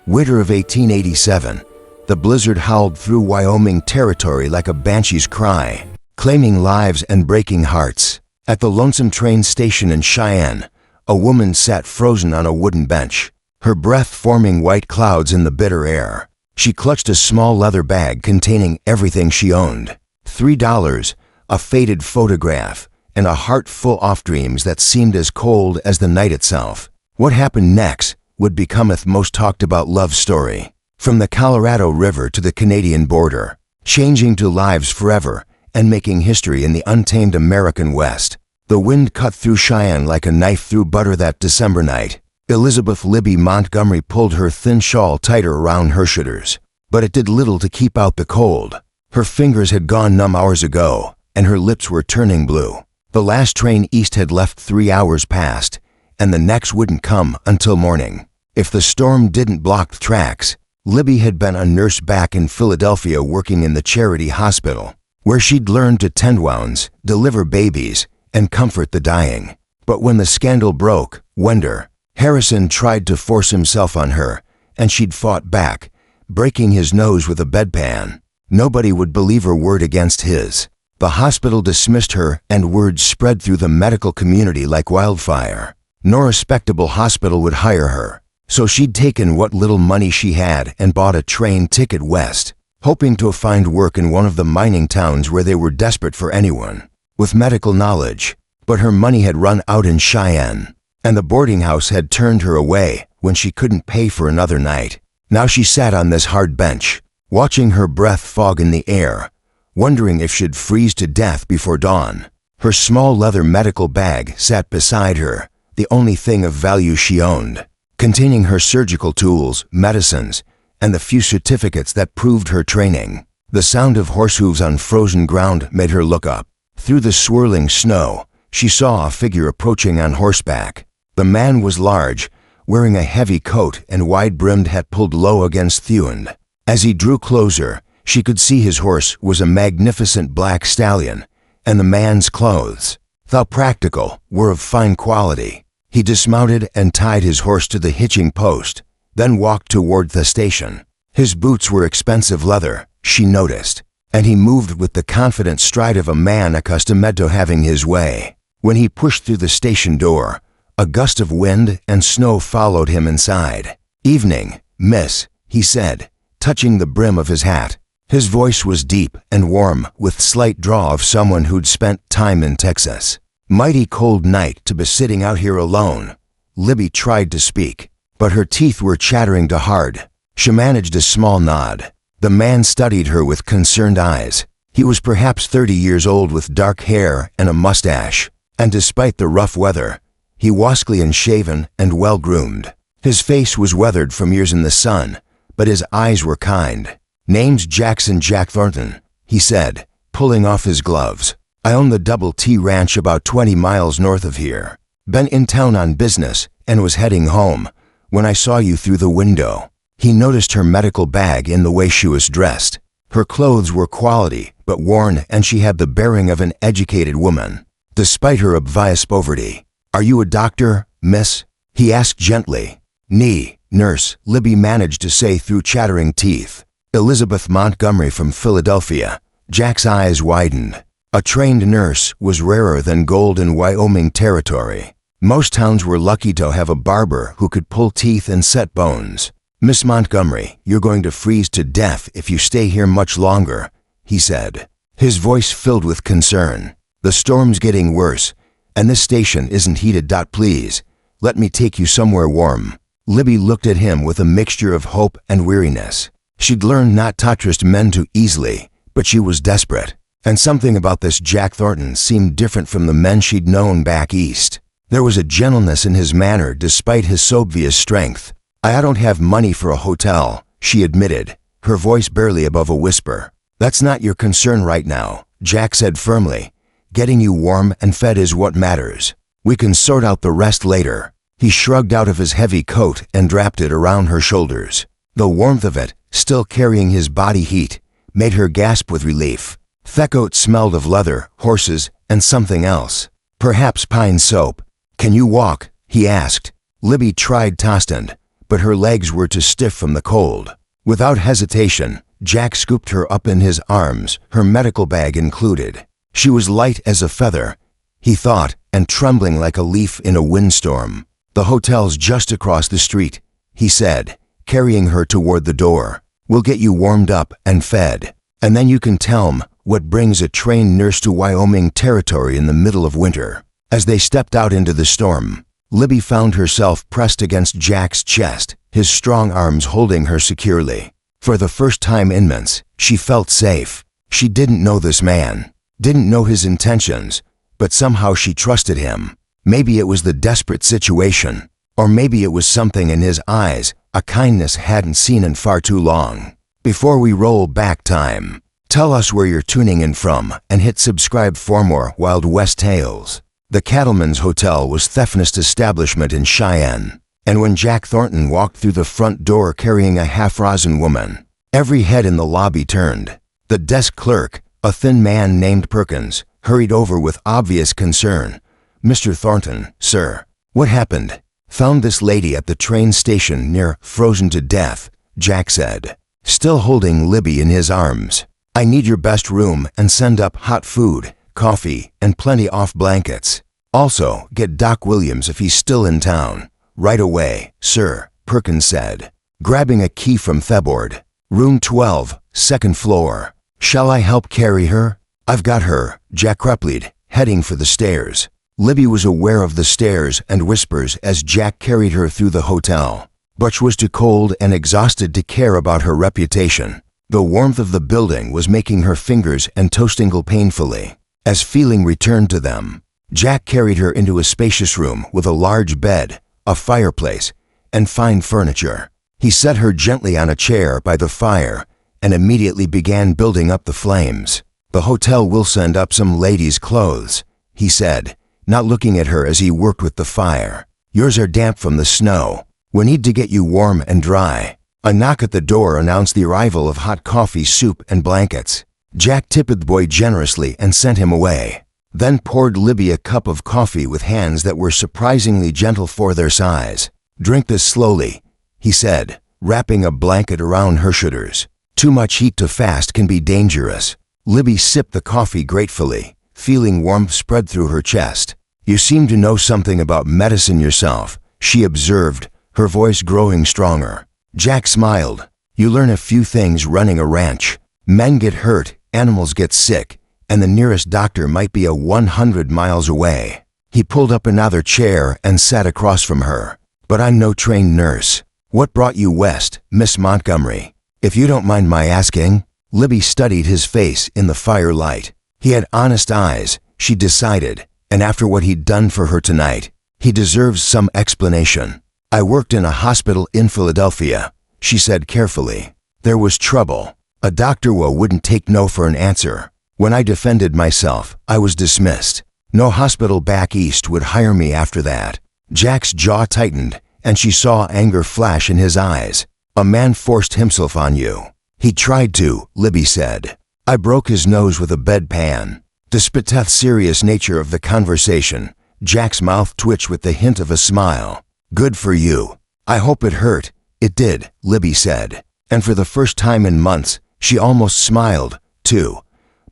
Winter of 1887. The blizzard howled through Wyoming territory like a banshee's cry, claiming lives and breaking hearts. At the lonesome train station in Cheyenne, a woman sat frozen on a wooden bench, her breath forming white clouds in the bitter air. She clutched a small leather bag containing everything she owned. $3, a faded photograph, and a heart full of dreams that seemed as cold as the night itself. What happened next would becometh most talked about love story. From the Colorado River to the Canadian border, changing to lives forever and making history in the untamed American West. The wind cut through Cheyenne like a knife through butter that December night. Elizabeth Libby Montgomery pulled her thin shawl tighter around her shoulders, but it did little to keep out the cold. Her fingers had gone numb hours ago, and her lips were turning blue. The last train east had left 3 hours past, and the next wouldn't come until morning. If the storm didn't block the tracks, Libby had been a nurse back in Philadelphia working in the charity hospital, where she'd learned to tend wounds, deliver babies, and comfort the dying. But when the scandal broke, Wender Harrison tried to force himself on her, and she'd fought back, breaking his nose with a bedpan. Nobody would believe her word against his. The hospital dismissed her, and word spread through the medical community like wildfire. No respectable hospital would hire her, so she'd taken what little money she had and bought a train ticket west, hoping to find work in one of the mining towns where they were desperate for anyone with medical knowledge. But her money had run out in Cheyenne, and the boarding house had turned her away when she couldn't pay for another night. Now she sat on this hard bench, watching her breath fog in the air, wondering if she'd freeze to death before dawn. Her small leather medical bag sat beside her, the only thing of value she owned, containing her surgical tools, medicines, and the few certificates that proved her training. The sound of horse hooves on frozen ground made her look up. Through the swirling snow, she saw a figure approaching on horseback. The man was large, wearing a heavy coat and wide-brimmed hat pulled low against Thewand. As he drew closer, she could see his horse was a magnificent black stallion, and the man's clothes, though practical, were of fine quality. He dismounted and tied his horse to the hitching post, then walked toward the station. His boots were expensive leather, she noticed, and he moved with the confident stride of a man accustomed to having his way. When he pushed through the station door, a gust of wind and snow followed him inside. "Evening, miss," he said, touching the brim of his hat. His voice was deep and warm, with slight drawl of someone who'd spent time in Texas. "Mighty cold night to be sitting out here alone." Libby tried to speak, but her teeth were chattering too hard. She managed a small nod. The man studied her with concerned eyes. He was perhaps 30 years old with dark hair and a mustache, and despite the rough weather, he was clean-shaven and well-groomed. His face was weathered from years in the sun, but his eyes were kind. "Name's Jack Thornton," he said, pulling off his gloves. "I own the Double T Ranch about 20 miles north of here. Been in town on business and was heading home when I saw you through the window." He noticed her medical bag in the way she was dressed. Her clothes were quality but worn, and she had the bearing of an educated woman, despite her obvious poverty. "Are you a doctor, miss?" he asked gently. "Nee, nurse," Libby managed to say through chattering teeth. "Elizabeth Montgomery from Philadelphia." Jack's eyes widened. A trained nurse was rarer than gold in Wyoming territory. Most towns were lucky to have a barber who could pull teeth and set bones. "Miss Montgomery, you're going to freeze to death if you stay here much longer," he said, his voice filled with concern. "The storm's getting worse, and this station isn't heated. Please, let me take you somewhere warm." Libby looked at him with a mixture of hope and weariness. She'd learned not to trust men too easily, but she was desperate. And something about this Jack Thornton seemed different from the men she'd known back east. There was a gentleness in his manner despite his obvious strength. "I don't have money for a hotel," she admitted, her voice barely above a whisper. "That's not your concern right now," Jack said firmly. "Getting you warm and fed is what matters. We can sort out the rest later." He shrugged out of his heavy coat and wrapped it around her shoulders. The warmth of it, still carrying his body heat, made her gasp with relief. Thecoat smelled of leather, horses, and something else. Perhaps pine soap. "Can you walk?" he asked. Libby tried to stand, but her legs were too stiff from the cold. Without hesitation, Jack scooped her up in his arms, her medical bag included. She was light as a feather, he thought, and trembling like a leaf in a windstorm. "The hotel's just across the street," he said, carrying her toward the door. "We'll get you warmed up and fed, and then you can tell 'em what brings a trained nurse to Wyoming territory in the middle of winter." As they stepped out into the storm, Libby found herself pressed against Jack's chest, his strong arms holding her securely. For the first time in months, she felt safe. She didn't know this man, didn't know his intentions, but somehow she trusted him. Maybe it was the desperate situation, or maybe it was something in his eyes, a kindness hadn't seen in far too long. Before we roll back time, tell us where you're tuning in from and hit subscribe for more Wild West tales. The Cattleman's Hotel was Thefnest establishment in Cheyenne, and when Jack Thornton walked through the front door carrying a half-rosin woman, every head in the lobby turned. The desk clerk, a thin man named Perkins, hurried over with obvious concern. "Mr. Thornton, sir, what happened?" "Found this lady at the train station near frozen to death," Jack said, still holding Libby in his arms. "I need your best room and send up hot food, coffee, and plenty off blankets. Also, get Doc Williams if he's still in town." "Right away, sir," Perkins said, grabbing a key from Theboard. "Room 12, second floor. Shall I help carry her?" "I've got her," Jack replied, heading for the stairs. Libby was aware of the stairs and whispers as Jack carried her through the hotel. Butch was too cold and exhausted to care about her reputation. The warmth of the building was making her fingers and toes tingle painfully. As feeling returned to them, Jack carried her into a spacious room with a large bed, a fireplace, and fine furniture. He set her gently on a chair by the fire and immediately began building up the flames. "The hotel will send up some ladies' clothes," he said, not looking at her as he worked with the fire. "Yours are damp from the snow. We need to get you warm and dry." A knock at the door announced the arrival of hot coffee, soup, and blankets. Jack tipped the boy generously and sent him away, then poured Libby a cup of coffee with hands that were surprisingly gentle for their size. "Drink this slowly," he said, wrapping a blanket around her shoulders. "Too much heat too fast can be dangerous." Libby sipped the coffee gratefully, feeling warmth spread through her chest. "You seem to know something about medicine yourself," she observed, her voice growing stronger. Jack smiled. "You learn a few things running a ranch. Men get hurt, animals get sick, and the nearest doctor might be 100 miles away." He pulled up another chair and sat across from her. "But I'm no trained nurse. What brought you west, Miss Montgomery, if you don't mind my asking?" Libby studied his face in the firelight. He had honest eyes, she decided, and after what he'd done for her tonight, he deserves some explanation. "I worked in a hospital in Philadelphia," she said carefully. "There was trouble. A doctor wouldn't take no for an answer. When I defended myself, I was dismissed. No hospital back east would hire me after that." Jack's jaw tightened, and she saw anger flash in his eyes. "A man forced himself on you." "He tried to," Libby said. "I broke his nose with a bedpan." Despite the serious nature of the conversation, Jack's mouth twitched with the hint of a smile. "Good for you. I hope it hurt." "It did," Libby said, and for the first time in months, she almost smiled, too.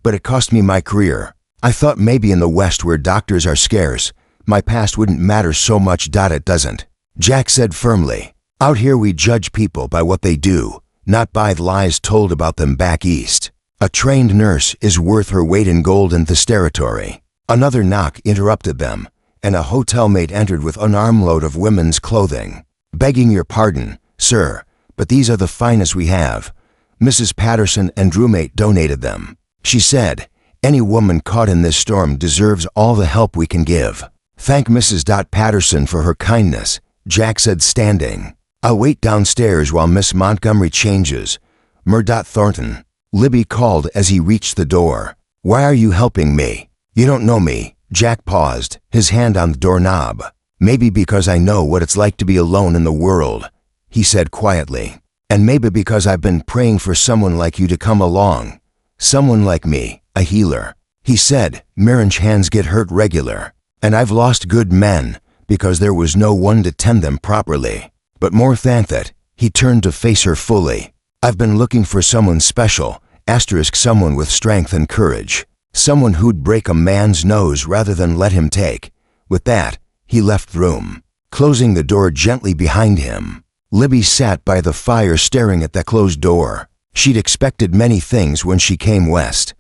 "But it cost me my career. I thought maybe in the West where doctors are scarce, my past wouldn't matter so much. It doesn't," Jack said firmly. "Out here we judge people by what they do, not by the lies told about them back east. A trained nurse is worth her weight in gold in this territory." Another knock interrupted them, and a hotel maid entered with an armload of women's clothing. "Begging your pardon, sir, but these are the finest we have. Mrs. Patterson and roommate donated them," she said. "Any woman caught in this storm deserves all the help we can give." "Thank Mrs. Patterson for her kindness," Jack said, standing. "I'll wait downstairs while Miss Montgomery changes." Thornton," Libby called as he reached the door. "Why are you helping me?" "You don't know me." Jack paused, his hand on the doorknob. "Maybe because I know what it's like to be alone in the world," he said quietly. "And maybe because I've been praying for someone like you to come along. Someone like me, a healer." He said, "Marriage hands get hurt regular, and I've lost good men because there was no one to tend them properly. But more than that, he turned to face her fully. I've been looking for someone special, someone with strength and courage. Someone who'd break a man's nose rather than let him take. With that, he left the room, closing the door gently behind him. Libby sat by the fire staring at that closed door. She'd expected many things when she came west,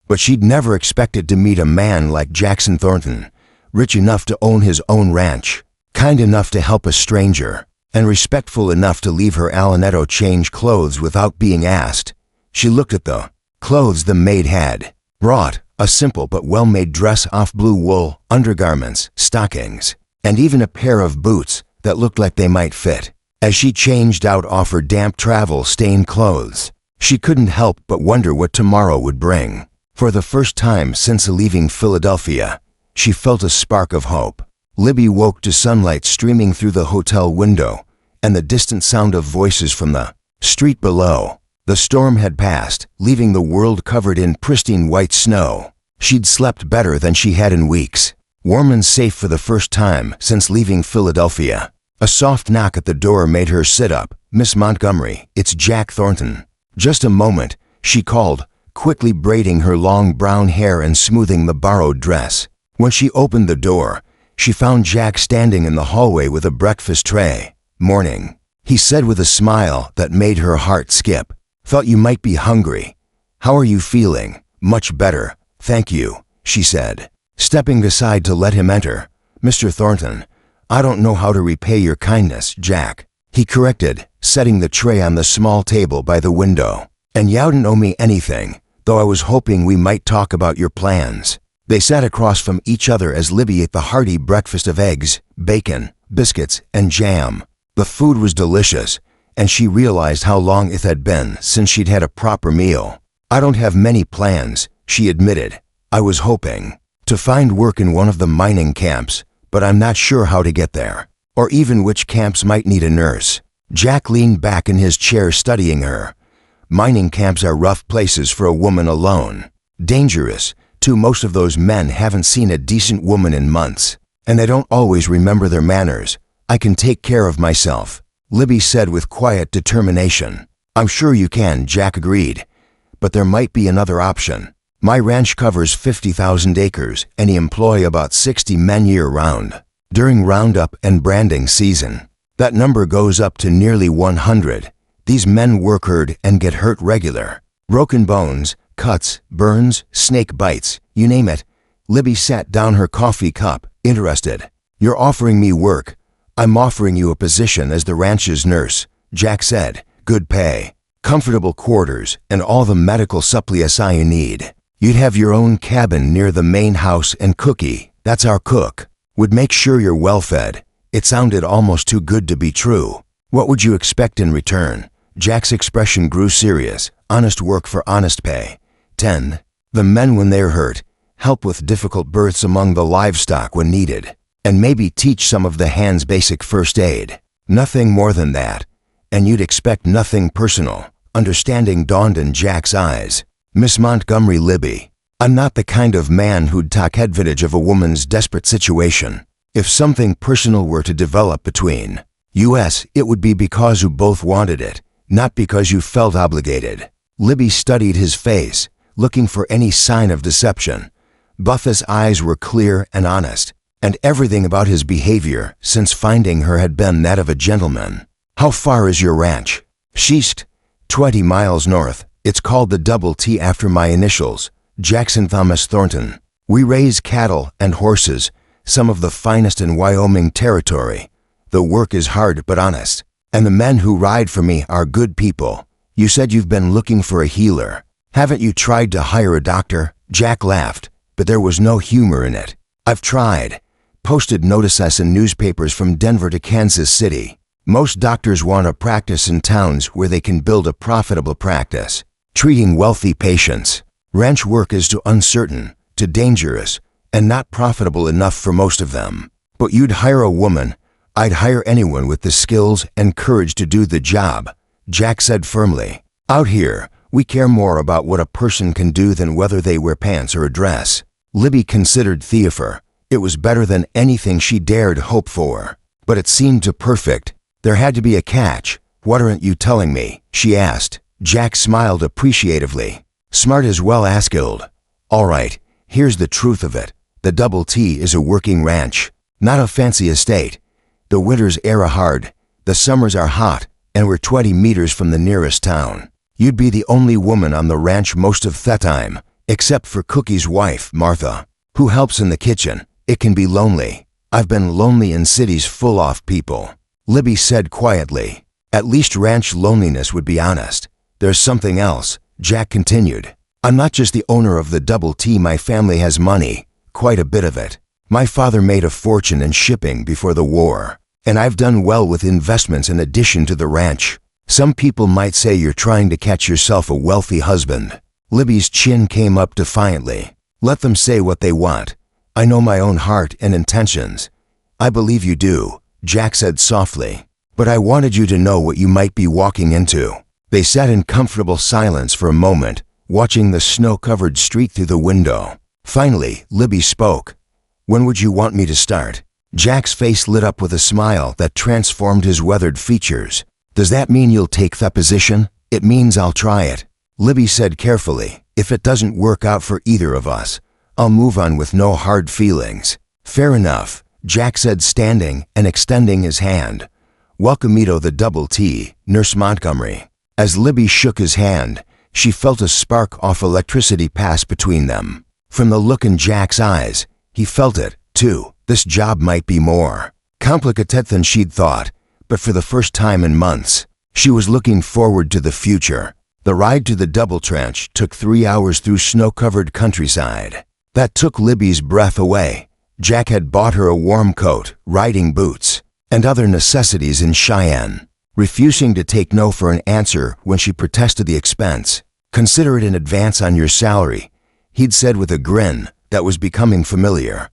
but she'd never expected to meet a man like Jackson Thornton, rich enough to own his own ranch, kind enough to help a stranger, and respectful enough to leave her Alanetto change clothes without being asked. She looked at the clothes the maid had brought, a simple but well-made dress off blue wool, undergarments, stockings, and even a pair of boots that looked like they might fit. As she changed out off her damp travel-stained clothes, she couldn't help but wonder what tomorrow would bring. For the first time since leaving Philadelphia, she felt a spark of hope. Libby woke to sunlight streaming through the hotel window and the distant sound of voices from the street below. The storm had passed, leaving the world covered in pristine white snow. She'd slept better than she had in weeks, warm and safe for the first time since leaving Philadelphia. A soft knock at the door made her sit up. "Miss Montgomery, it's Jack Thornton." "Just a moment," she called, quickly braiding her long brown hair and smoothing the borrowed dress. When she opened the door, she found Jack standing in the hallway with a breakfast tray. "Morning," he said with a smile that made her heart skip. "Thought you might be hungry. How are you feeling?" "Much better, thank you," she said, stepping aside to let him enter. "Mr. Thornton, I don't know how to repay your kindness, Jack," he corrected, setting the tray on the small table by the window. "And you don't owe me anything, though I was hoping we might talk about your plans." They sat across from each other as Libby ate the hearty breakfast of eggs, bacon, biscuits, and jam. The food was delicious, and she realized how long it had been since she'd had a proper meal. "I don't have many plans," she admitted. "I was hoping to find work in one of the mining camps, but I'm not sure how to get there, or even which camps might need a nurse." Jack leaned back in his chair studying her. "Mining camps are rough places for a woman alone. Dangerous, too. Most of those men haven't seen a decent woman in months, and they don't always remember their manners. I can take care of myself," Libby said with quiet determination. "I'm sure you can," Jack agreed, "but there might be another option. My ranch covers 50,000 acres, and I employ about 60 men year-round. During roundup and branding season, that number goes up to nearly 100. These men work hard and get hurt regular. Broken bones, cuts, burns, snake bites, you name it." Libby sat down her coffee cup, interested. "You're offering me work. I'm offering you a position as the ranch's nurse," Jack said. "Good pay, comfortable quarters, and all the medical supplies you need. You'd have your own cabin near the main house, and Cookie, that's our cook, would make sure you're well fed." It sounded almost too good to be true. "What would you expect in return?" Jack's expression grew serious. "Honest work for honest pay. 10. The men when they're hurt, help with difficult births among the livestock when needed, and maybe teach some of the hands basic first aid. Nothing more than that. And you'd expect nothing personal." Understanding dawned in Jack's eyes. "Miss Montgomery Libby, I'm not the kind of man who'd take advantage of a woman's desperate situation. If something personal were to develop between us, it would be because you both wanted it, not because you felt obligated." Libby studied his face, looking for any sign of deception. Buffett's eyes were clear and honest, and everything about his behavior since finding her had been that of a gentleman. "How far is your ranch?" "Sheest, 20 miles north. It's called the Double T after my initials, Jackson Thomas Thornton. We raise cattle and horses, some of the finest in Wyoming territory. The work is hard but honest, and the men who ride for me are good people." "You said you've been looking for a healer. Haven't you tried to hire a doctor?" Jack laughed, but there was no humor in it. "I've tried. Posted notices in newspapers from Denver to Kansas City. Most doctors want to practice in towns where they can build a profitable practice, treating wealthy patients. Ranch work is too uncertain, too dangerous, and not profitable enough for most of them. But you'd hire a woman. I'd hire anyone with the skills and courage to do the job," Jack said firmly. "Out here, we care more about what a person can do than whether they wear pants or a dress." Libby considered Theophor. It was better than anything she dared hope for, but it seemed too perfect. There had to be a catch. What aren't you telling me? She asked. Jack smiled appreciatively. Smart as well, Askild. All right, here's the truth of it. The Double T is a working ranch, not a fancy estate. The winters are hard, the summers are hot, and we're 20 meters from the nearest town. You'd be the only woman on the ranch most of the time, except for Cookie's wife, Martha, who helps in the kitchen. It can be lonely. I've been lonely in cities full of people. Libby said quietly. At least ranch loneliness would be honest. There's something else, Jack continued. I'm not just the owner of the Double T. My family has money, quite a bit of it. My father made a fortune in shipping before the war, and I've done well with investments in addition to the ranch. Some people might say you're trying to catch yourself a wealthy husband. Libby's chin came up defiantly. Let them say what they want. I know my own heart and intentions. I believe you do, Jack said softly. But I wanted you to know what you might be walking into. They sat in comfortable silence for a moment, watching the snow-covered street through the window. Finally, Libby spoke. When would you want me to start? Jack's face lit up with a smile that transformed his weathered features. Does that mean you'll take that position? It means I'll try it. Libby said carefully. If it doesn't work out for either of us, I'll move on with no hard feelings. Fair enough, Jack said, standing and extending his hand. Welcome me to the Double T, Nurse Montgomery. As Libby shook his hand, she felt a spark of electricity pass between them. From the look in Jack's eyes, he felt it, too. This job might be more complicated than she'd thought, but for the first time in months, she was looking forward to the future. The ride to the Double Trench took 3 hours through snow-covered countryside. That took Libby's breath away. Jack had bought her a warm coat, riding boots, and other necessities in Cheyenne, refusing to take no for an answer when she protested the expense. Consider it an advance on your salary, he'd said with a grin that was becoming familiar.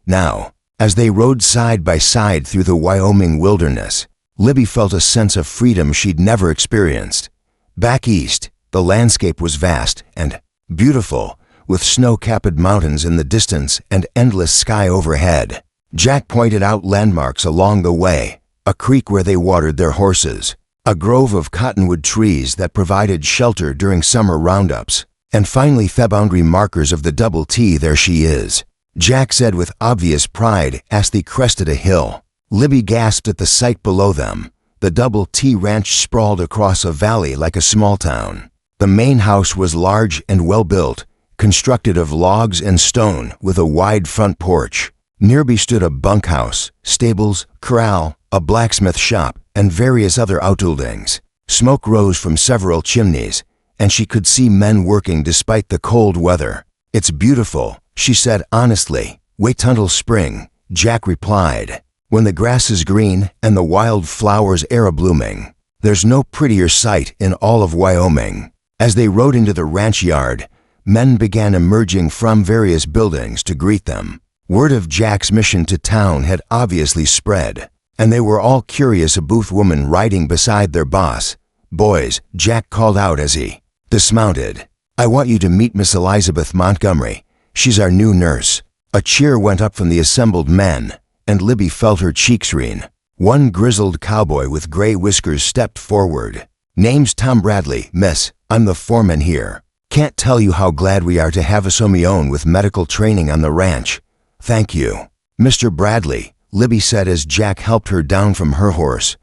Now, as they rode side by side through the Wyoming wilderness, Libby felt a sense of freedom she'd never experienced. Back east, the landscape was vast and beautiful, with snow-capped mountains in the distance and endless sky overhead. Jack pointed out landmarks along the way, a creek where they watered their horses, a grove of cottonwood trees that provided shelter during summer roundups, and finally the boundary markers of the Double T. There she is, Jack said with obvious pride as they crested a hill. Libby gasped at the sight below them. The Double T ranch sprawled across a valley like a small town. The main house was large and well-built, constructed of logs and stone with a wide front porch. Nearby stood a bunkhouse, stables, corral, a blacksmith shop, and various other outbuildings. Smoke rose from several chimneys, and she could see men working despite the cold weather. It's beautiful, she said honestly. Wait until spring, Jack replied, when the grass is green and the wild flowers are blooming. There's no prettier sight in all of Wyoming. As they rode into the ranch yard, men began emerging from various buildings to greet them. Word of Jack's mission to town had obviously spread, and they were all curious about the woman riding beside their boss. Boys, Jack called out as he dismounted. I want you to meet Miss Elizabeth Montgomery. She's our new nurse. A cheer went up from the assembled men, and Libby felt her cheeks green. One grizzled cowboy with gray whiskers stepped forward. Name's Tom Bradley, miss. I'm the foreman here. Can't tell you how glad we are to have a someone with medical training on the ranch. Thank you, Mr. Bradley, Libby said as Jack helped her down from her horse.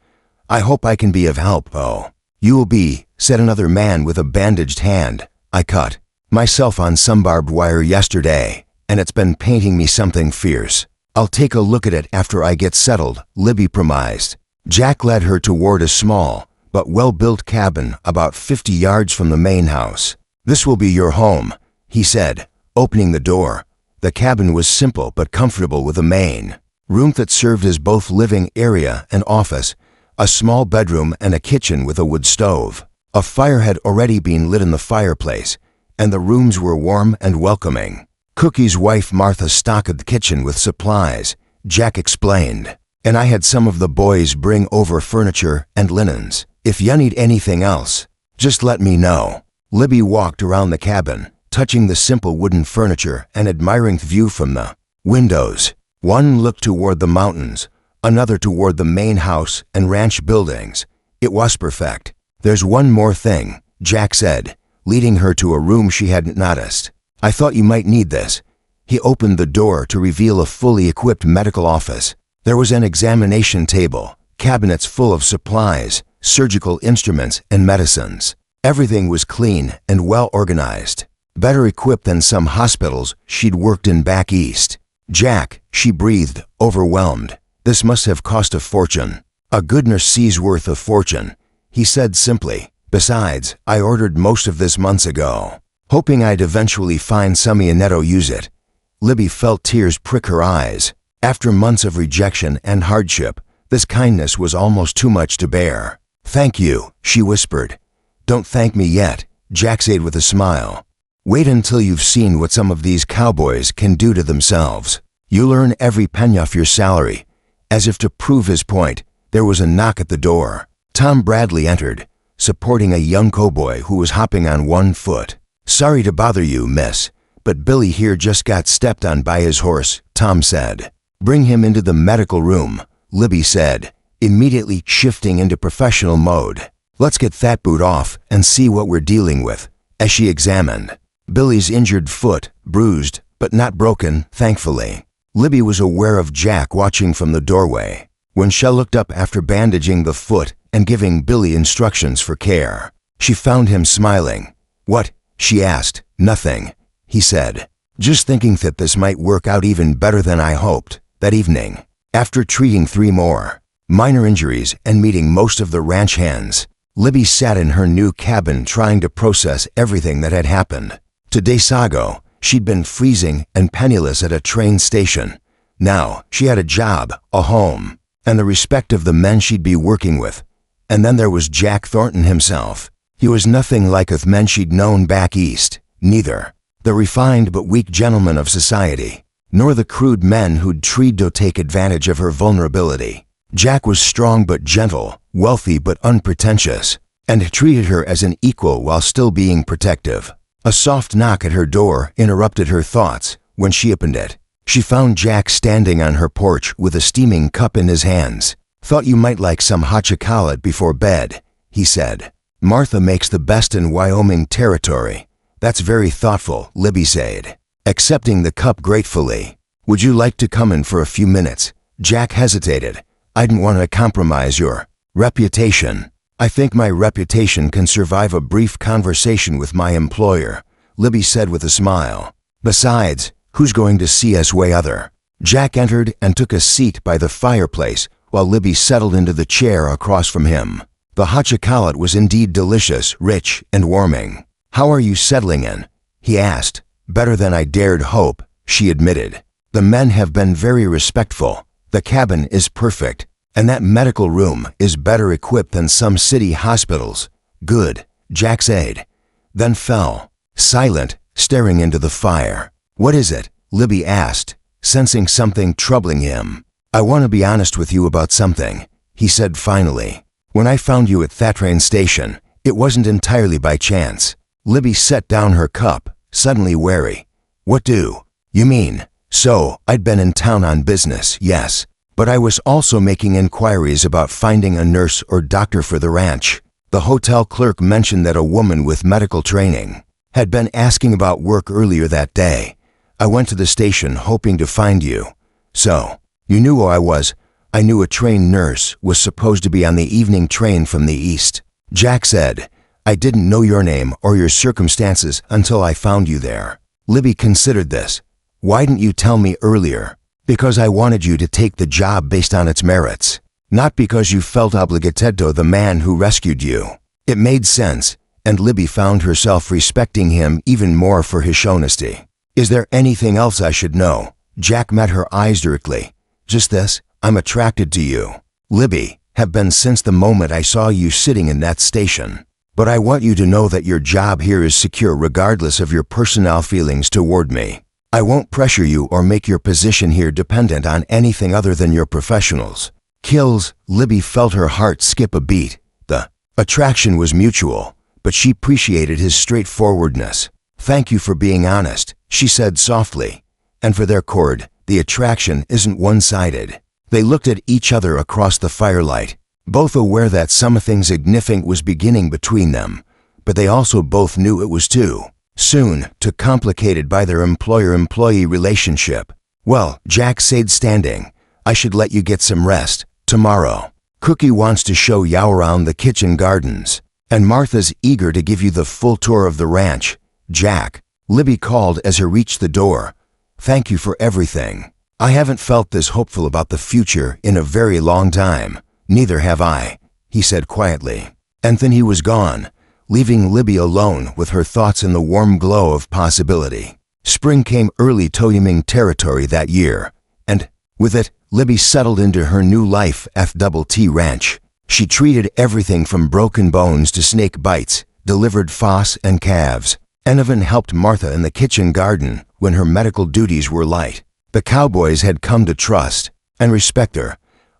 I hope I can be of help. Oh, you will be, said another man with a bandaged hand. I cut myself on some barbed wire yesterday, and it's been painting me something fierce. I'll take a look at it after I get settled, Libby promised. Jack led her toward a small but well-built cabin about 50 yards from the main house. This will be your home, he said, opening the door. The cabin was simple but comfortable with a main room that served as both living area and office, a small bedroom and a kitchen with a wood stove. A fire had already been lit in the fireplace, and the rooms were warm and welcoming. Cookie's wife Martha stocked the kitchen with supplies, Jack explained, and I had some of the boys bring over furniture and linens. If you need anything else, just let me know. Libby walked around the cabin, touching the simple wooden furniture and admiring the view from the windows. One looked toward the mountains, another toward the main house and ranch buildings. It was perfect. "There's one more thing," Jack said, leading her to a room she hadn't noticed. "I thought you might need this." He opened the door to reveal a fully equipped medical office. There was an examination table, cabinets full of supplies, surgical instruments, and medicines. Everything was clean and well organized, better equipped than some hospitals she'd worked in back east. "Jack," she breathed, overwhelmed. "This must have cost a fortune." "A good nurse's worth of fortune," he said simply. "Besides, I ordered most of this months ago, hoping I'd eventually find some Netto use it." Libby felt tears prick her eyes. After months of rejection and hardship, this kindness was almost too much to bear. "Thank you," she whispered. "Don't thank me yet," Jack said with a smile. "Wait until you've seen what some of these cowboys can do to themselves. You'll earn every penny off your salary." As if to prove his point, there was a knock at the door. Tom Bradley entered, supporting a young cowboy who was hopping on one foot. "Sorry to bother you, miss, but Billy here just got stepped on by his horse," Tom said. "Bring him into the medical room," Libby said, immediately shifting into professional mode. "Let's get that boot off and see what we're dealing with." As she examined Billy's injured foot, bruised, but not broken, thankfully, Libby was aware of Jack watching from the doorway. When she looked up after bandaging the foot and giving Billy instructions for care, she found him smiling. "What?" she asked. "Nothing," he said. "Just thinking that this might work out even better than I hoped." That evening, after treating 3 more minor injuries and meeting most of the ranch hands, Libby sat in her new cabin trying to process everything that had happened. 2 days ago, she'd been freezing and penniless at a train station. Now, she had a job, a home, and the respect of the men she'd be working with. And then there was Jack Thornton himself. He was nothing like the men she'd known back east, neither the refined but weak gentlemen of society, nor the crude men who'd tried to take advantage of her vulnerability. Jack was strong but gentle, wealthy but unpretentious, and treated her as an equal while still being protective. A soft knock at her door interrupted her thoughts. When she opened it, she found Jack standing on her porch with a steaming cup in his hands. "Thought you might like some hot chocolate before bed," he said. "Martha makes the best in Wyoming territory." "That's very thoughtful," Libby said, accepting the cup gratefully. "Would you like to come in for a few minutes?" Jack hesitated. "I didn't want to compromise your reputation." "I think my reputation can survive a brief conversation with my employer," Libby said with a smile. "Besides, who's going to see us way other?" Jack entered and took a seat by the fireplace while Libby settled into the chair across from him. The hot chocolate was indeed delicious, rich, and warming. "How are you settling in?" he asked. "Better than I dared hope," she admitted. "The men have been very respectful. The cabin is perfect, and that medical room is better equipped than some city hospitals." "Good," Jack said, then fell silent, staring into the fire. "What is it?" Libby asked, sensing something troubling him. "I want to be honest with you about something," he said finally. "When I found you at that train station, it wasn't entirely by chance." Libby set down her cup, suddenly wary. "What do you mean?" "So, I'd been in town on business, yes, but I was also making inquiries about finding a nurse or doctor for the ranch. The hotel clerk mentioned that a woman with medical training had been asking about work earlier that day. I went to the station hoping to find you." "So, you knew who I was?" "I knew a trained nurse was supposed to be on the evening train from the east," Jack said. "I didn't know your name or your circumstances until I found you there." Libby considered this. "Why didn't you tell me earlier?" "Because I wanted you to take the job based on its merits, not because you felt obligated to the man who rescued you." It made sense, and Libby found herself respecting him even more for his honesty. "Is there anything else I should know?" Jack met her eyes directly. "Just this, I'm attracted to you, Libby, have been since the moment I saw you sitting in that station. But I want you to know that your job here is secure regardless of your personal feelings toward me. I won't pressure you or make your position here dependent on anything other than your professionals." Kills, Libby felt her heart skip a beat. The attraction was mutual, but she appreciated his straightforwardness. "Thank you for being honest," she said softly. "And for their cord, the attraction isn't one-sided. They looked at each other across the firelight, both aware that something significant was beginning between them, but they also both knew it was too soon, too complicated by their employer-employee relationship. "Well," Jack said, standing, "I should let you get some rest. Tomorrow, Cookie wants to show you around the kitchen gardens, and Martha's eager to give you the full tour of the ranch." "Jack," Libby called as he reached the door, "thank you for everything. I haven't felt this hopeful about the future in a very long time." "Neither have I," he said quietly. And then he was gone, leaving Libby alone with her thoughts in the warm glow of possibility. Spring came early to Wyoming territory that year, and with it, Libby settled into her new life at Double T Ranch. She treated everything from broken bones to snake bites, delivered foss and calves, and even helped Martha in the kitchen garden when her medical duties were light. The Cowboys had come to trust and respect her,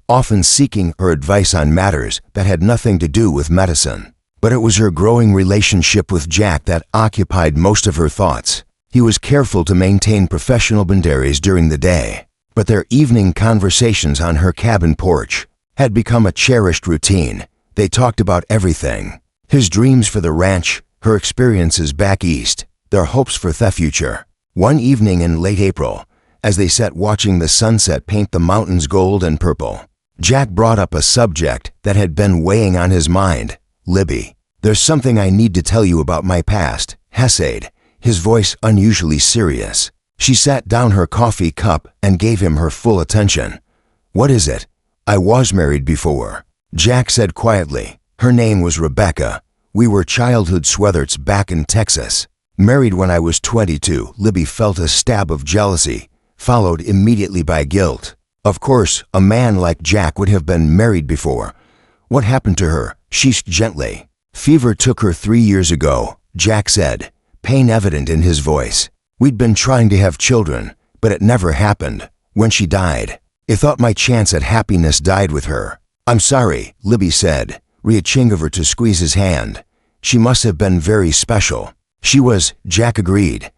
often seeking her advice on matters that had nothing to do with medicine. But it was her growing relationship with Jack that occupied most of her thoughts. He was careful to maintain professional boundaries during the day, but their evening conversations on her cabin porch had become a cherished routine. They talked about everything: his dreams for the ranch, her experiences back east, their hopes for the future. One evening in late April, as they sat watching the sunset paint the mountains gold and purple, Jack brought up a subject that had been weighing on his mind. "Libby, there's something I need to tell you about my past," he said, his voice unusually serious. She sat down her coffee cup and gave him her full attention. "What is it?" "I was married before," Jack said quietly. "Her name was Rebecca. We were childhood sweathers back in Texas. Married when I was 22. Libby felt a stab of jealousy, followed immediately by guilt. Of course, a man like Jack would have been married before. "What happened to her?" she asked gently. "Fever took her 3 years ago," Jack said, pain evident in his voice. "We'd been trying to have children, but it never happened. When she died, I thought my chance at happiness died with her." "I'm sorry," Libby said, reaching over to squeeze his hand. "She must have been very special." "She was," Jack agreed,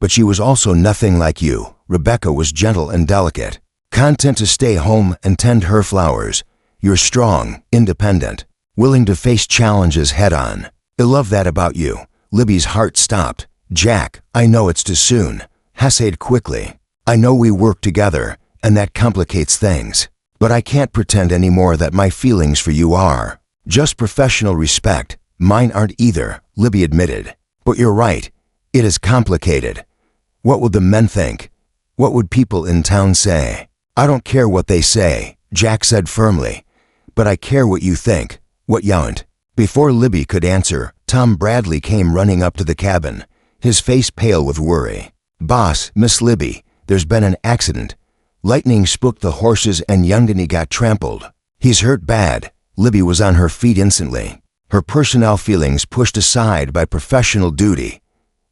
"but she was also nothing like you." Rebecca was gentle and delicate, content to stay home and tend her flowers. "You're strong, independent, willing to face challenges head-on. I love that about you." Libby's heart stopped. "Jack, I know it's too soon," he said quickly. "I know we work together, and that complicates things. But I can't pretend anymore that my feelings for you are just professional respect." "Mine aren't either," Libby admitted. "But you're right. It is complicated. What would the men think? What would people in town say?" "I don't care what they say," Jack said firmly. "But I care what you think, what you aren't." Before Libby could answer, Tom Bradley came running up to the cabin, his face pale with worry. "Boss, Miss Libby, there's been an accident. Lightning spooked the horses and Youngany got trampled. He's hurt bad." Libby was on her feet instantly, her personnel feelings pushed aside by professional duty.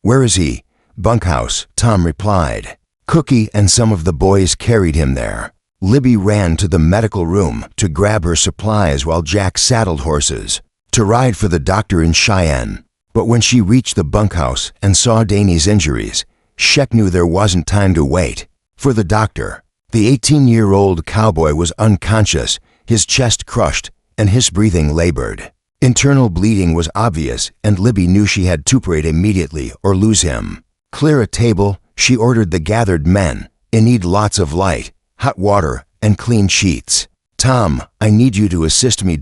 "Where is he?" "Bunkhouse," Tom replied. "Cookie and some of the boys carried him there." Libby ran to the medical room to grab her supplies while Jack saddled horses to ride for the doctor in Cheyenne. But when she reached the bunkhouse and saw Danny's injuries, she knew there wasn't time to wait for the doctor. The 18-year-old cowboy was unconscious, his chest crushed, and his breathing labored. Internal bleeding was obvious, and Libby knew she had to operate immediately or lose him. "Clear a table," she ordered the gathered men. "I need lots of light, hot water, and clean sheets." "Tom, I need you to assist me.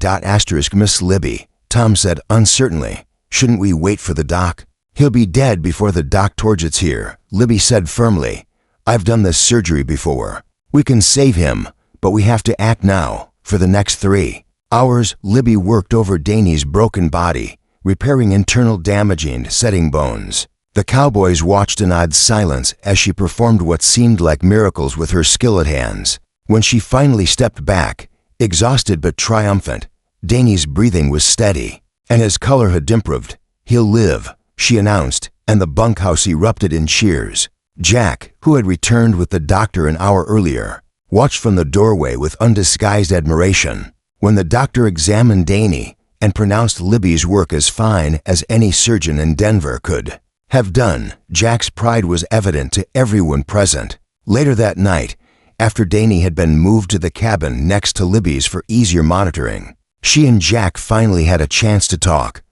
Miss Libby," Tom said uncertainly. "Shouldn't we wait for the doc?" "He'll be dead before the doctor gets here," Libby said firmly. "I've done this surgery before. We can save him, but we have to act now. For the next 3 hours, Libby worked over Danny's broken body, repairing internal damage and setting bones. The Cowboys watched in odd silence as she performed what seemed like miracles with her skilled hands. When she finally stepped back, exhausted but triumphant, Danny's breathing was steady, and his color had improved. "He'll live," she announced, and the bunkhouse erupted in cheers. Jack, who had returned with the doctor an hour earlier, watched from the doorway with undisguised admiration. When the doctor examined Danny and pronounced Libby's work as fine as any surgeon in Denver could have done, Jack's pride was evident to everyone present. Later that night, after Danny had been moved to the cabin next to Libby's for easier monitoring. She and Jack finally had a chance to talk.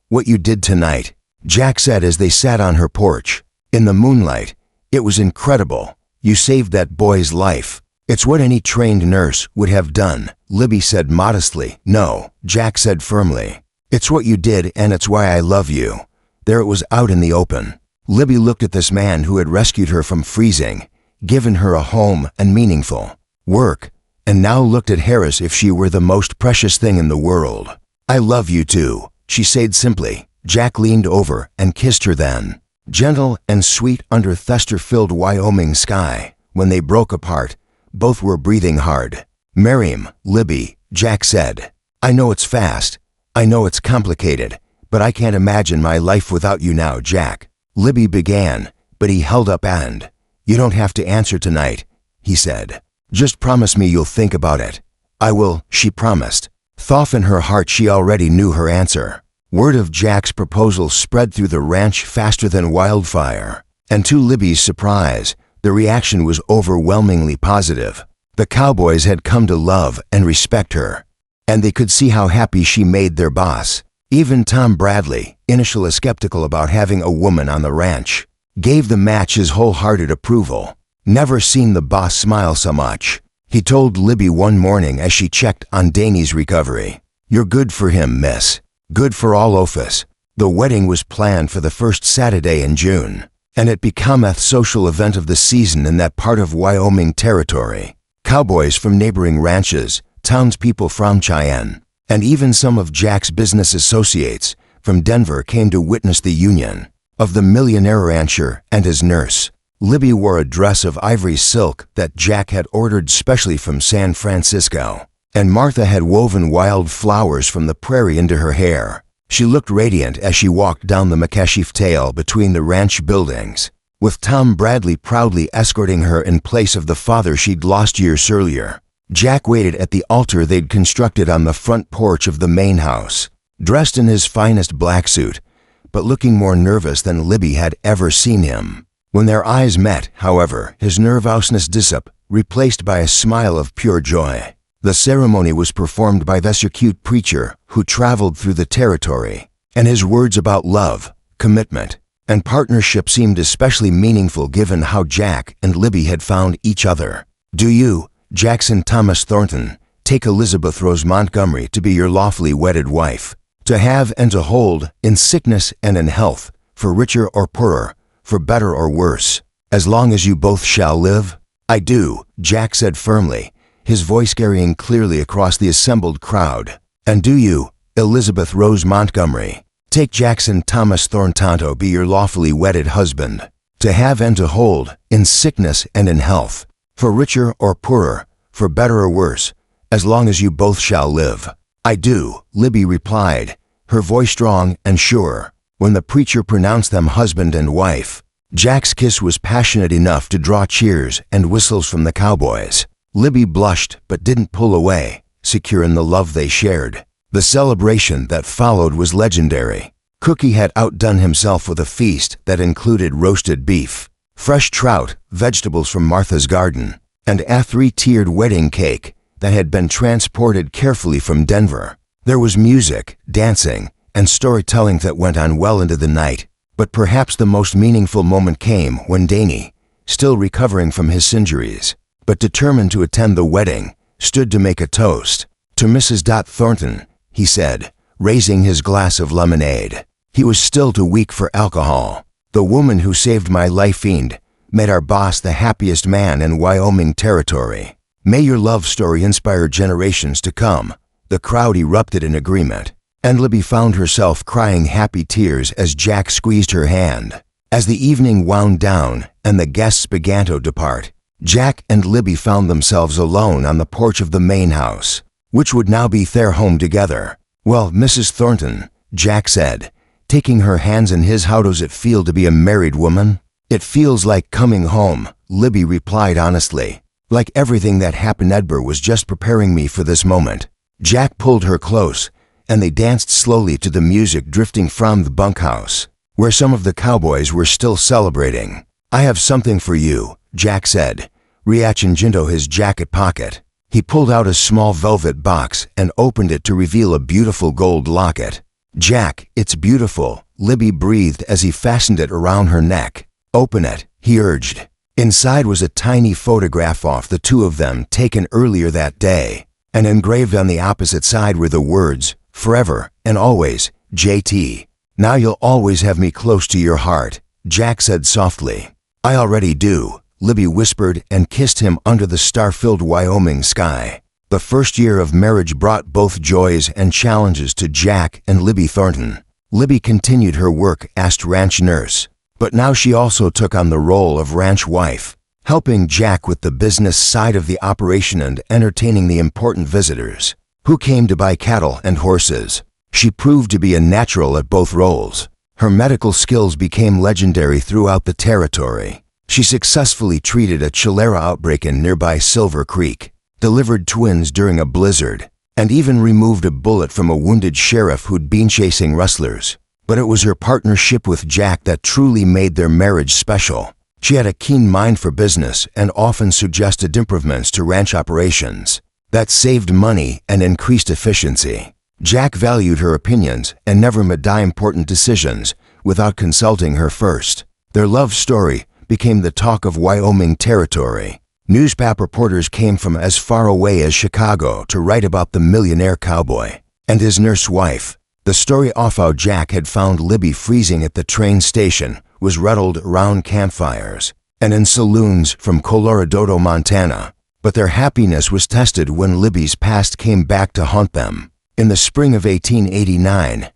"What you did tonight," Jack said as they sat on her porch. "In the moonlight, it was incredible. You saved that boy's life. It's what any trained nurse would have done," Libby said modestly. "No," Jack said firmly. "It's what you did, and it's why I love you." There it was out in the open. Libby looked at this man who had rescued her from freezing, given her a home and meaningful work, and now looked at her as if she were the most precious thing in the world. "I love you too," she said simply. Jack leaned over and kissed her then. Gentle and sweet under thester-filled Wyoming sky. When they broke apart, both were breathing hard. "Miriam, Libby," Jack said. "I know it's fast. I know it's complicated, but I can't imagine my life without you now, Jack." Libby began, but he held up and, "You don't have to answer tonight," he said. "Just promise me you'll think about it." "I will," she promised. Though in her heart she already knew her answer. Word of Jack's proposal spread through the ranch faster than wildfire, and to Libby's surprise, the reaction was overwhelmingly positive. The Cowboys had come to love and respect her, and they could see how happy she made their boss. Even Tom Bradley, initially skeptical about having a woman on the ranch, gave the match his wholehearted approval. "Never seen the boss smile so much," he told Libby one morning as she checked on Danny's recovery. "You're good for him, miss. Good for all of us." The wedding was planned for the first Saturday in June, and it became a social event of the season in that part of Wyoming territory. Cowboys from neighboring ranches, townspeople from Cheyenne, and even some of Jack's business associates from Denver came to witness the union of the millionaire rancher and his nurse. Libby wore a dress of ivory silk that Jack had ordered specially from San Francisco, and Martha had woven wild flowers from the prairie into her hair. She looked radiant as she walked down the McAshif Trail between the ranch buildings, with Tom Bradley proudly escorting her in place of the father she'd lost years earlier. Jack waited at the altar they'd constructed on the front porch of the main house, dressed in his finest black suit, but looking more nervous than Libby had ever seen him. When their eyes met, however, his nervousness disappeared, replaced by a smile of pure joy. The ceremony was performed by the circuit preacher who traveled through the territory, and his words about love, commitment, and partnership seemed especially meaningful given how Jack and Libby had found each other. "Do you, Jackson Thomas Thornton, take Elizabeth Rose Montgomery to be your lawfully wedded wife, to have and to hold, in sickness and in health, for richer or poorer, for better or worse, as long as you both shall live?" "I do," Jack said firmly, his voice carrying clearly across the assembled crowd. "And do you, Elizabeth Rose Montgomery, take Jackson Thomas Thornton be your lawfully wedded husband, to have and to hold, in sickness and in health, for richer or poorer, for better or worse, as long as you both shall live?" "I do," Libby replied, her voice strong and sure. When the preacher pronounced them husband and wife, Jack's kiss was passionate enough to draw cheers and whistles from the Cowboys. Libby blushed but didn't pull away, secure in the love they shared. The celebration that followed was legendary. Cookie had outdone himself with a feast that included roasted beef, fresh trout, vegetables from Martha's garden, and a three-tiered wedding cake that had been transported carefully from Denver. There was music, dancing, and storytelling that went on well into the night, but perhaps the most meaningful moment came when Danny, still recovering from his injuries, but determined to attend the wedding, stood to make a toast. "To Mrs. Thornton," he said, raising his glass of lemonade. He was still too weak for alcohol. "The woman who saved my life and made our boss the happiest man in Wyoming territory. May your love story inspire generations to come." The crowd erupted in agreement, and Libby found herself crying happy tears as Jack squeezed her hand. As the evening wound down and the guests began to depart, Jack and Libby found themselves alone on the porch of the main house, which would now be their home together. "Well, Mrs. Thornton," Jack said, taking her hands in his, "how does it feel to be a married woman?" "It feels like coming home," Libby replied honestly. "Like everything that happened Edgar was just preparing me for this moment." Jack pulled her close, and they danced slowly to the music drifting from the bunkhouse, where some of the Cowboys were still celebrating. "I have something for you," Jack said, reaching into his jacket pocket. He pulled out a small velvet box and opened it to reveal a beautiful gold locket. "Jack, it's beautiful," Libby breathed as he fastened it around her neck. "Open it," he urged. Inside was a tiny photograph of the two of them taken earlier that day, and engraved on the opposite side were the words, "Forever and always, JT. Now you'll always have me close to your heart," Jack said softly. "I already do," Libby whispered and kissed him under the star-filled Wyoming sky. The first year of marriage brought both joys and challenges to Jack and Libby Thornton. Libby continued her work as ranch nurse, but now she also took on the role of ranch wife, helping Jack with the business side of the operation and entertaining the important visitors who came to buy cattle and horses. She proved to be a natural at both roles. Her medical skills became legendary throughout the territory. She successfully treated a cholera outbreak in nearby Silver Creek, delivered twins during a blizzard, and even removed a bullet from a wounded sheriff who'd been chasing rustlers. But it was her partnership with Jack that truly made their marriage special. She had a keen mind for business and often suggested improvements to ranch operations that saved money and increased efficiency. Jack valued her opinions and never made important decisions without consulting her first. Their love story became the talk of Wyoming territory. Newspaper reporters came from as far away as Chicago to write about the Millionaire Cowboy and his nurse wife. The story of how Jack had found Libby freezing at the train station was rattled around campfires and in saloons from Colorado, Montana. But their happiness was tested when Libby's past came back to haunt them. In the spring of 1889,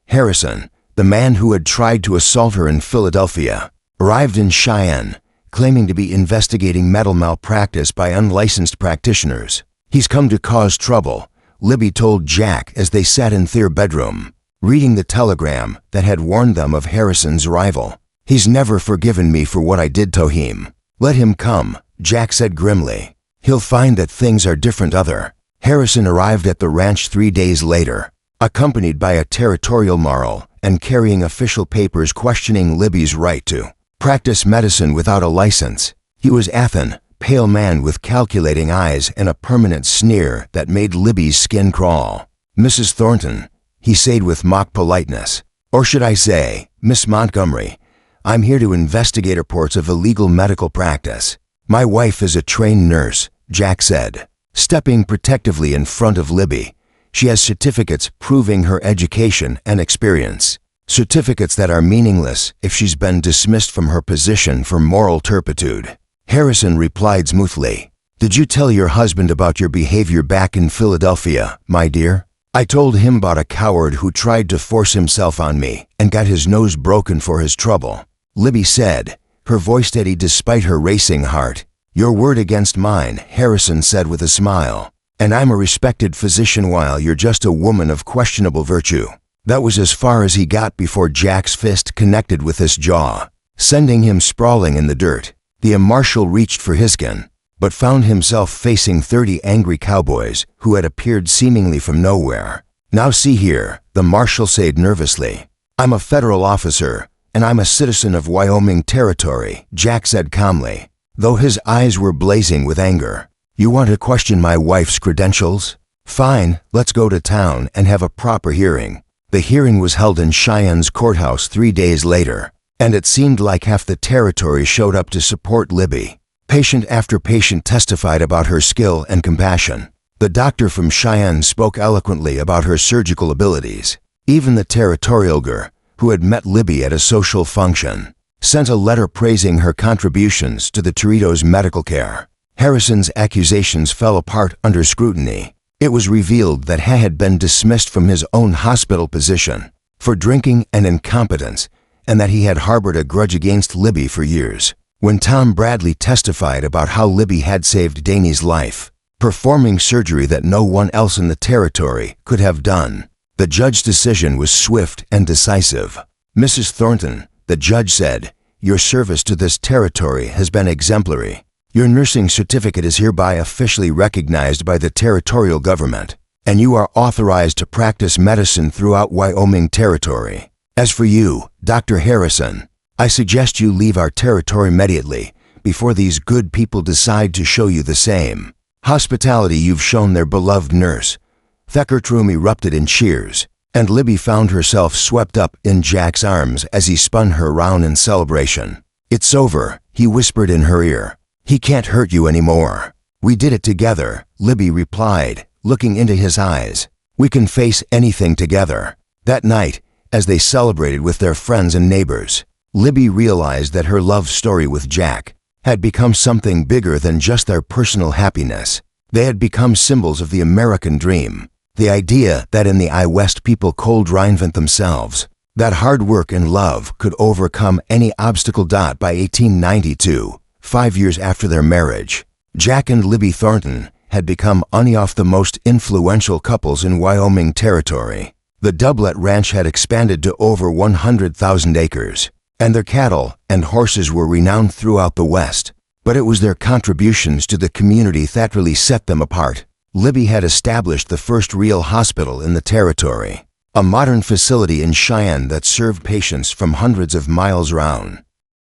Harrison, the man who had tried to assault her in Philadelphia, arrived in Cheyenne, claiming to be investigating medical malpractice by unlicensed practitioners. "He's come to cause trouble," Libby told Jack as they sat in their bedroom, reading the telegram that had warned them of Harrison's arrival. "He's never forgiven me for what I did to him." "Let him come," Jack said grimly. "He'll find that things are different other." Harrison arrived at the ranch 3 days later, accompanied by a territorial marshal and carrying official papers questioning Libby's right to practice medicine without a license. He was a thin, pale man with calculating eyes and a permanent sneer that made Libby's skin crawl. "Mrs. Thornton," he said with mock politeness, "or should I say, Miss Montgomery, I'm here to investigate reports of illegal medical practice." "My wife is a trained nurse," Jack said, stepping protectively in front of Libby. "She has certificates proving her education and experience. Certificates that are meaningless if she's been dismissed from her position for moral turpitude." Harrison replied smoothly, "Did you tell your husband about your behavior back in Philadelphia, my dear?" "I told him about a coward who tried to force himself on me and got his nose broken for his trouble," Libby said, her voice steady despite her racing heart. "Your word against mine," Harrison said with a smile. "And I'm a respected physician while you're just a woman of questionable virtue." That was as far as he got before Jack's fist connected with his jaw, sending him sprawling in the dirt. The marshal reached for his gun, but found himself facing 30 angry cowboys who had appeared seemingly from nowhere. "Now see here," the marshal said nervously. "I'm a federal officer, and I'm a citizen of Wyoming territory," Jack said calmly, though his eyes were blazing with anger. "You want to question my wife's credentials? Fine, let's go to town and have a proper hearing." The hearing was held in Cheyenne's courthouse 3 days later, and it seemed like half the territory showed up to support Libby. Patient after patient testified about her skill and compassion. The doctor from Cheyenne spoke eloquently about her surgical abilities. Even the territorial girl, who had met Libby at a social function, sent a letter praising her contributions to the Torito's medical care. Harrison's accusations fell apart under scrutiny. It was revealed that he had been dismissed from his own hospital position for drinking and incompetence, and that he had harbored a grudge against Libby for years. When Tom Bradley testified about how Libby had saved Danny's life, performing surgery that no one else in the territory could have done, the judge's decision was swift and decisive. "Mrs. Thornton," the judge said, "your service to this territory has been exemplary. Your nursing certificate is hereby officially recognized by the territorial government, and you are authorized to practice medicine throughout Wyoming territory. As for you, Dr. Harrison, I suggest you leave our territory immediately before these good people decide to show you the same hospitality you've shown their beloved nurse. Theckert's room erupted in cheers, and Libby found herself swept up in Jack's arms as he spun her round in celebration. "It's over," he whispered in her ear. "He can't hurt you anymore." "We did it together," Libby replied, looking into his eyes. "We can face anything together." That night, as they celebrated with their friends and neighbors, Libby realized that her love story with Jack had become something bigger than just their personal happiness. They had become symbols of the American dream, the idea that in the West people could reinvent themselves, that hard work and love could overcome any obstacle. By 1892, 5 years after their marriage, Jack and Libby Thornton had become one of the most influential couples in Wyoming territory. The Doublet Ranch had expanded to over 100,000 acres, and their cattle and horses were renowned throughout the West. But it was their contributions to the community that really set them apart. Libby had established the first real hospital in the territory, a modern facility in Cheyenne that served patients from hundreds of miles around.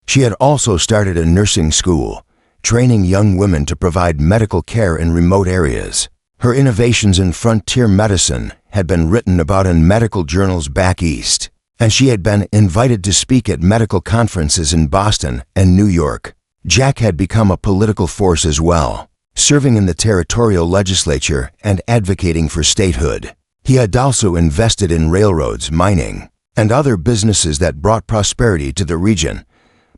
She had also started a nursing school, training young women to provide medical care in remote areas. Her innovations in frontier medicine had been written about in medical journals back east, and she had been invited to speak at medical conferences in Boston and New York. Jack had become a political force as well, serving in the territorial legislature and advocating for statehood. He had also invested in railroads, mining, and other businesses that brought prosperity to the region.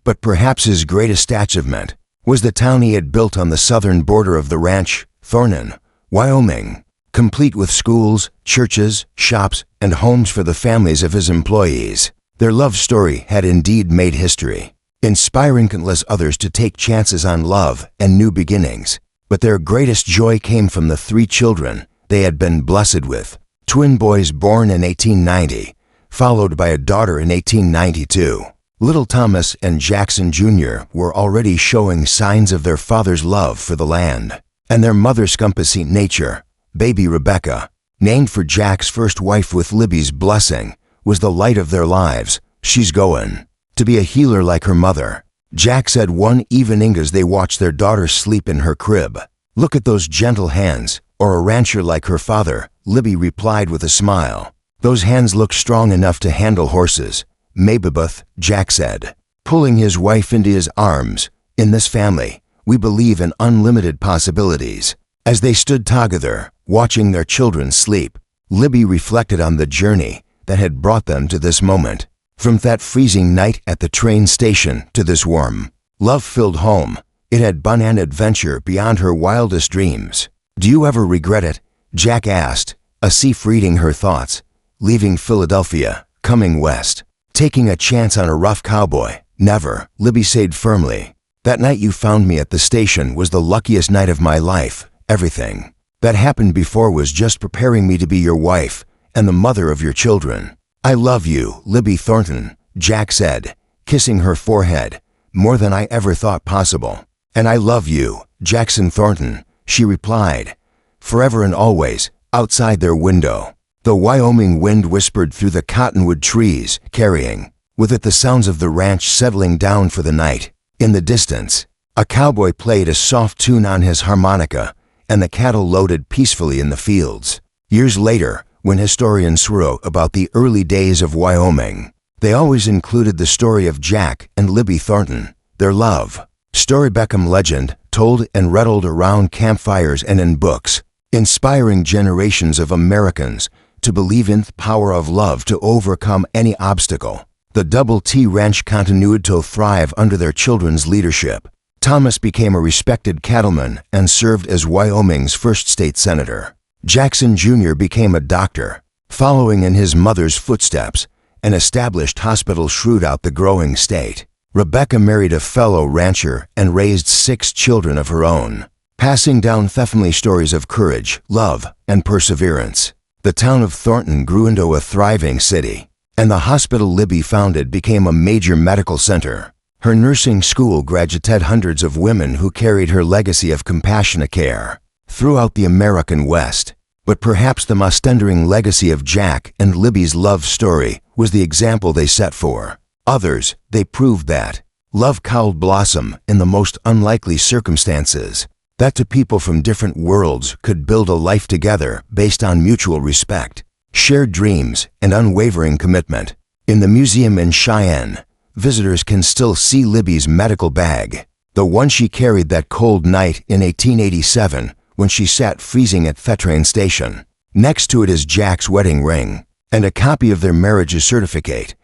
But perhaps his greatest achievement was the town he had built on the southern border of the ranch, Thornton, Wyoming, complete with schools, churches, shops, and homes for the families of his employees. Their love story had indeed made history, inspiring countless others to take chances on love and new beginnings. But their greatest joy came from the 3 children they had been blessed with. Twin boys born in 1890, followed by a daughter in 1892. Little Thomas and Jackson Jr. were already showing signs of their father's love for the land and their mother's compassionate nature. Baby Rebecca, named for Jack's first wife with Libby's blessing, was the light of their lives. "She's going to be a healer like her mother," Jack said one evening as they watched their daughter sleep in her crib. "Look at those gentle hands, or a rancher like her father," Libby replied with a smile. "Those hands look strong enough to handle horses." "Mababeth," Jack said, pulling his wife into his arms, "in this family, we believe in unlimited possibilities." As they stood together, watching their children sleep, Libby reflected on the journey that had brought them to this moment. From that freezing night at the train station to this warm, love-filled home, it had been an adventure beyond her wildest dreams. "Do you ever regret it?" Jack asked, as if reading her thoughts. "Leaving Philadelphia, coming west, taking a chance on a rough cowboy?" "Never," Libby said firmly. "That night you found me at the station was the luckiest night of my life. Everything that happened before was just preparing me to be your wife and the mother of your children." "I love you, Libby Thornton," Jack said, kissing her forehead, "more than I ever thought possible." "And I love you, Jackson Thornton," she replied, forever and always. Outside their window, the Wyoming wind whispered through the cottonwood trees, carrying with it the sounds of the ranch settling down for the night. In the distance, a cowboy played a soft tune on his harmonica, and the cattle loaded peacefully in the fields. Years later, when historians wrote about the early days of Wyoming, they always included the story of Jack and Libby Thornton, their love story became legend, told and rattled around campfires and in books, inspiring generations of Americans to believe in the power of love to overcome any obstacle. The Double T Ranch continued to thrive under their children's leadership. Thomas became a respected cattleman and served as Wyoming's first state senator. Jackson Jr. became a doctor, following in his mother's footsteps, and established hospitals throughout the growing state. Rebecca married a fellow rancher and raised 6 children of her own, passing down family stories of courage, love, and perseverance. The town of Thornton grew into a thriving city, and the hospital Libby founded became a major medical center. Her nursing school graduated hundreds of women who carried her legacy of compassionate care throughout the American West. But perhaps the most enduring legacy of Jack and Libby's love story was the example they set for others. They proved that Love could blossom in the most unlikely circumstances, that two people from different worlds could build a life together based on mutual respect, shared dreams, and unwavering commitment. In the museum in Cheyenne, visitors can still see Libby's medical bag, the one she carried that cold night in 1887 when she sat freezing at the train station. Next to it is Jack's wedding ring and a copy of their marriage certificate.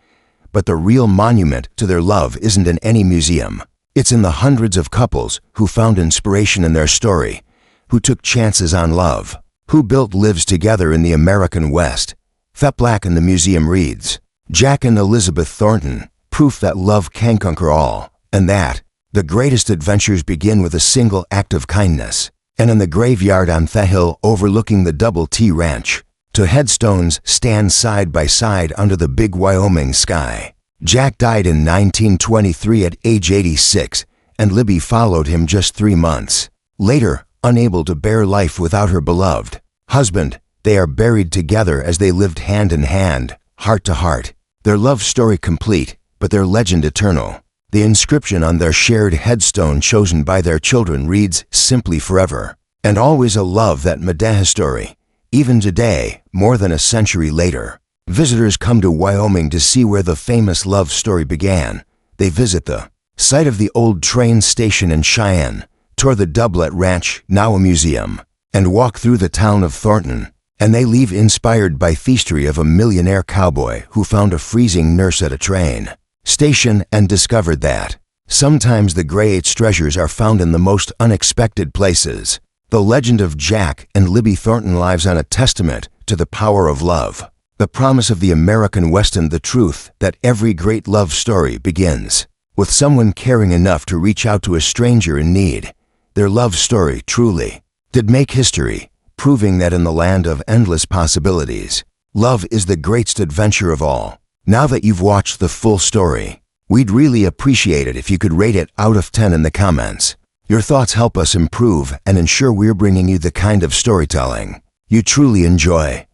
But the real monument to their love isn't in any museum. It's in the hundreds of couples who found inspiration in their story, who took chances on love, who built lives together in the American West. The plaque in the museum reads, "Jack and Elizabeth Thornton, proof that love can conquer all, and that the greatest adventures begin with a single act of kindness." And in the graveyard on the hill overlooking the Double T Ranch, two headstones stand side by side under the big Wyoming sky. Jack died in 1923 at age 86, and Libby followed him just 3 months. Later, unable to bear life without her beloved husband, they are buried together as they lived hand in hand, heart to heart. Their love story complete, but their legend eternal. The inscription on their shared headstone chosen by their children reads, "Simply forever," and always a love that made history. Even today, more than a century later, visitors come to Wyoming to see where the famous love story began. They visit the site of the old train station in Cheyenne, tour the Doublet Ranch, now a museum, and walk through the town of Thornton. And they leave inspired by the history of a millionaire cowboy who found a freezing nurse at a train station and discovered that sometimes the greatest treasures are found in the most unexpected places. The legend of Jack and Libby Thornton lives on a testament to the power of love, the promise of the American West, and the truth that every great love story begins with someone caring enough to reach out to a stranger in need. Their love story truly did make history, proving that in the land of endless possibilities, love is the greatest adventure of all. Now that you've watched the full story, we'd really appreciate it if you could rate it out of 10 in the comments. Your thoughts help us improve and ensure we're bringing you the kind of storytelling you truly enjoy.